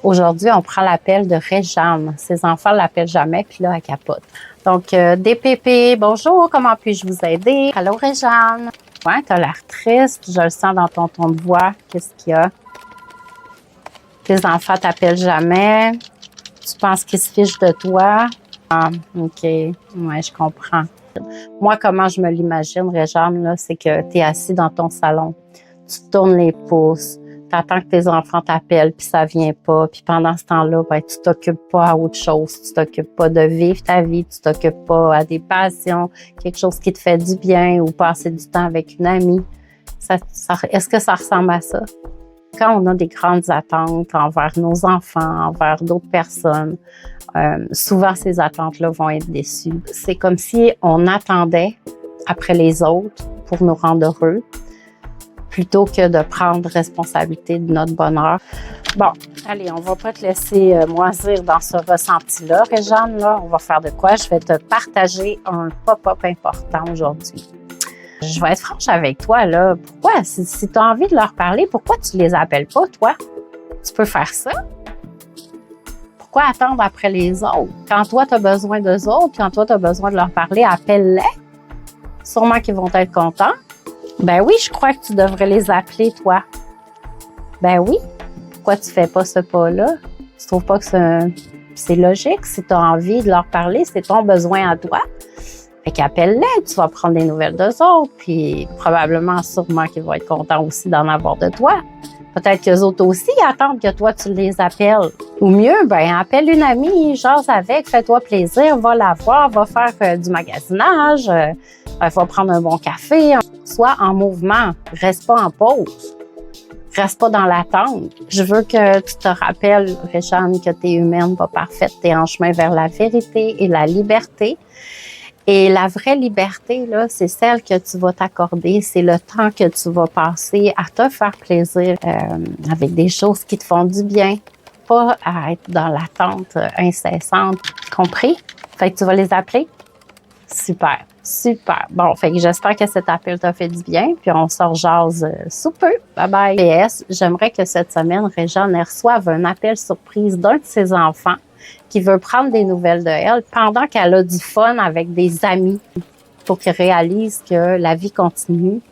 Aujourd'hui, on prend l'appel de Réjeanne. Ses enfants ne l'appellent jamais, puis là, elle capote. Donc, DPP, bonjour, comment puis-je vous aider? Allô, Réjeanne? Ouais, tu as l'air triste, je le sens dans ton ton de voix. Qu'est-ce qu'il y a? Tes enfants t'appellent jamais. Tu penses qu'ils se fichent de toi? Ah, OK. Ouais, je comprends. Moi, comment je me l'imagine, Réjeanne, là, c'est que tu es assis dans ton salon. Tu te tournes les pouces. Tu attends que tes enfants t'appellent, puis ça vient pas. Puis pendant ce temps-là, ben, tu t'occupes pas à autre chose. Tu t'occupes pas de vivre ta vie. Tu t'occupes pas à des passions, quelque chose qui te fait du bien ou passer du temps avec une amie. Est-ce que ça ressemble à ça? Quand on a des grandes attentes envers nos enfants, envers d'autres personnes, souvent ces attentes-là vont être déçues. C'est comme si on attendait après les autres pour nous rendre heureux, plutôt que de prendre responsabilité de notre bonheur. Bon, allez, on va pas te laisser moisir dans ce ressenti-là, Réjeanne. Là, on va faire de quoi? Je vais te partager un pop-up important aujourd'hui. Je vais être franche avec toi, là. Pourquoi? Si tu as envie de leur parler, pourquoi tu les appelles pas, toi? Tu peux faire ça? Pourquoi attendre après les autres? Quand toi, tu as besoin d'eux autres, quand toi, tu as besoin de leur parler, appelle-les. Sûrement qu'ils vont être contents. Ben oui, je crois que tu devrais les appeler, toi. Ben oui. Pourquoi tu fais pas ce pas-là? Tu trouves pas que c'est logique? Si tu as envie de leur parler, c'est ton besoin à toi. Fait qu'appelle-les, tu vas prendre des nouvelles d'eux autres, puis probablement, sûrement qu'ils vont être contents aussi d'en avoir de toi. Peut-être qu'eux autres aussi attendent que toi, tu les appelles. Ou mieux, ben appelle une amie, jase avec, fais-toi plaisir, va la voir, va faire du magasinage, va prendre un bon café. Sois en mouvement, reste pas en pause. Reste pas dans l'attente. Je veux que tu te rappelles, Réjeanne, que tu es humaine, pas parfaite. Tu es en chemin vers la vérité et la liberté. Et la vraie liberté, là, c'est celle que tu vas t'accorder. C'est le temps que tu vas passer à te faire plaisir avec des choses qui te font du bien. Pas à être dans l'attente incessante. Compris? Fait que tu vas les appeler? Super, super. Bon, fait que j'espère que cet appel t'a fait du bien, puis on se rejase sous peu. Bye bye. PS, j'aimerais que cette semaine, Réjeanne reçoive un appel surprise d'un de ses enfants qui veut prendre des nouvelles de elle pendant qu'elle a du fun avec des amis pour qu'elle réalise que la vie continue.